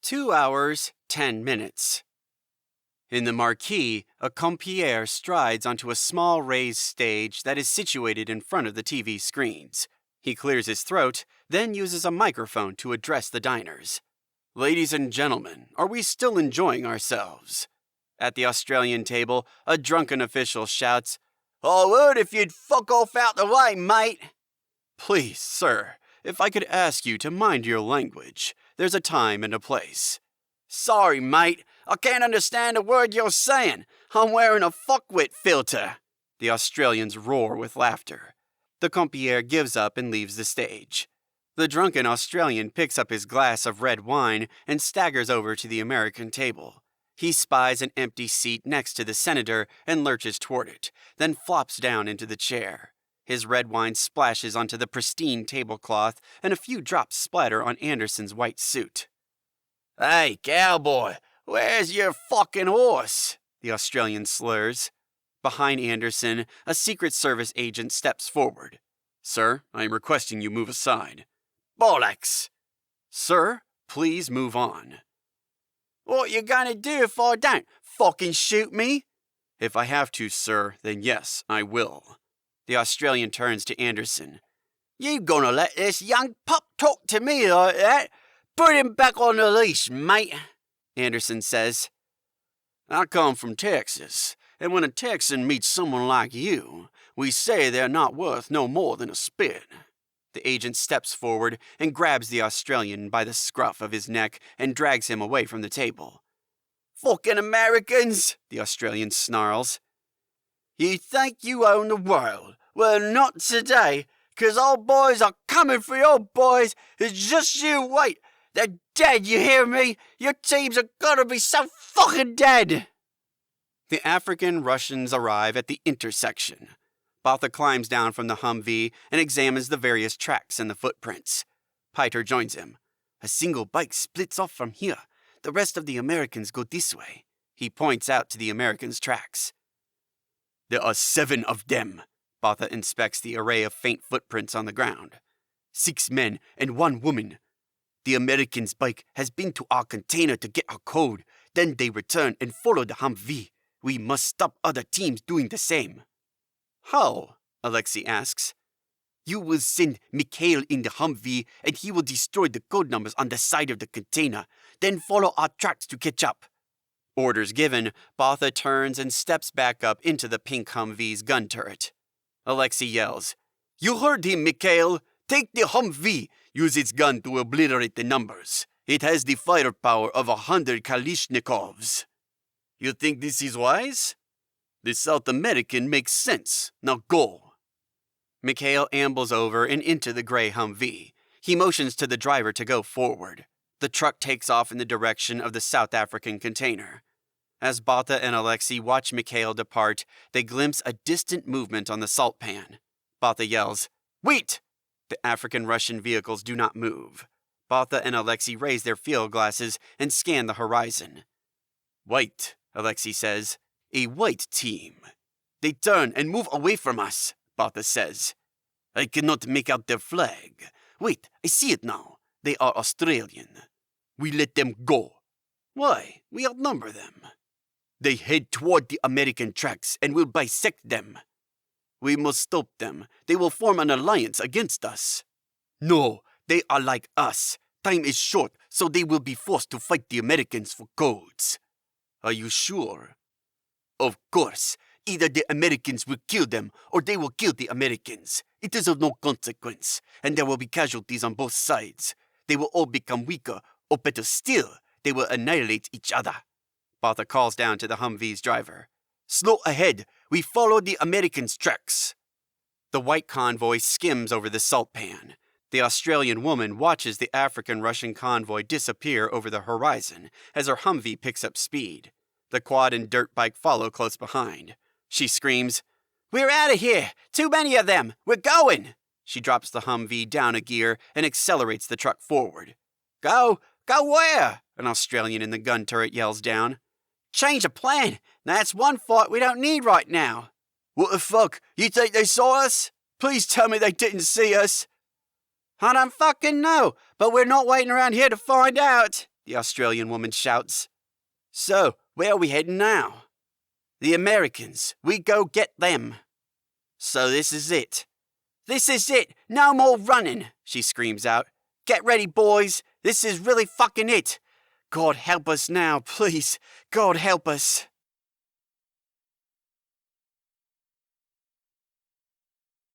2 hours, 10 minutes. In the marquee, a compere strides onto a small raised stage that is situated in front of the TV screens. He clears his throat, then uses a microphone to address the diners. "Ladies and gentlemen, are we still enjoying ourselves?" At the Australian table, a drunken official shouts, "I would if you'd fuck off out the way, mate." "Please, sir, if I could ask you to mind your language. There's a time and a place." "Sorry, mate. I can't understand a word you're saying. I'm wearing a fuckwit filter." The Australians roar with laughter. The compere gives up and leaves the stage. The drunken Australian picks up his glass of red wine and staggers over to the American table. He spies an empty seat next to the senator and lurches toward it, then flops down into the chair. His red wine splashes onto the pristine tablecloth, and a few drops splatter on Anderson's white suit. "Hey, cowboy, where's your fucking horse?" the Australian slurs. Behind Anderson, a Secret Service agent steps forward. "Sir, I am requesting you move aside." "Bollocks!" "Sir, please move on." "What you gonna do if I don't? Fucking shoot me?" "If I have to, sir, then yes, I will." The Australian turns to Anderson. "You gonna let this young pup talk to me like that? Put him back on the leash, mate," Anderson says. "I come from Texas, and when a Texan meets someone like you, we say they're not worth no more than a spit." The agent steps forward and grabs the Australian by the scruff of his neck and drags him away from the table. "Fucking Americans," the Australian snarls. "You think you own the world? Well, not today, 'cause our boys are coming for your boys. It's just you wait. They're dead, you hear me? Your teams are gonna be so fucking dead." The African Russians arrive at the intersection. Botha climbs down from the Humvee and examines the various tracks and the footprints. Piter joins him. "A single bike splits off from here. The rest of the Americans go this way." He points out to the Americans' tracks. "There are 7 of them." Botha inspects the array of faint footprints on the ground. 6 men and 1 woman. The Americans' bike has been to our container to get our code. Then they return and follow the Humvee. We must stop other teams doing the same." "How?" Alexei asks. "You will send Mikhail in the Humvee, and he will destroy the code numbers on the side of the container. Then follow our tracks to catch up." Orders given, Botha turns and steps back up into the pink Humvee's gun turret. Alexei yells, "You heard him, Mikhail! Take the Humvee! Use its gun to obliterate the numbers. It has the firepower of 100 Kalashnikovs." "You think this is wise?" "The South American makes sense. Now go." Mikhail ambles over and into the gray Humvee. He motions to the driver to go forward. The truck takes off in the direction of the South African container. As Botha and Alexei watch Mikhail depart, they glimpse a distant movement on the salt pan. Botha yells, "Wait!" The African-Russian vehicles do not move. Botha and Alexei raise their field glasses and scan the horizon. "White," Alexei says. "A white team." "They turn and move away from us," Botha says. "I cannot make out their flag. Wait, I see it now. They are Australian." "We let them go." "Why? We outnumber them." "They head toward the American tracks and will bisect them." "We must stop them. They will form an alliance against us." "No, they are like us. Time is short, so they will be forced to fight the Americans for codes." "Are you sure?" "Of course. Either the Americans will kill them, or they will kill the Americans. It is of no consequence, and there will be casualties on both sides. They will all become weaker, or better still, they will annihilate each other." Botha calls down to the Humvee's driver. "Slow ahead. We follow the Americans' tracks." The white convoy skims over the salt pan. The Australian woman watches the African-Russian convoy disappear over the horizon as her Humvee picks up speed. The quad and dirt bike follow close behind. She screams, "We're out of here! Too many of them! We're going!" She drops the Humvee down a gear and accelerates the truck forward. Go where?" an Australian in the gun turret yells down. "Change of plan! That's one fight we don't need right now." "What the fuck? You think they saw us? Please tell me they didn't see us." "I don't fucking know, but we're not waiting around here to find out," the Australian woman shouts. So, where are we heading now? The Americans. We go get them. So this is it. This is it! No more running, she screams out. Get ready, boys. This is really fucking it. God help us now, please. God help us.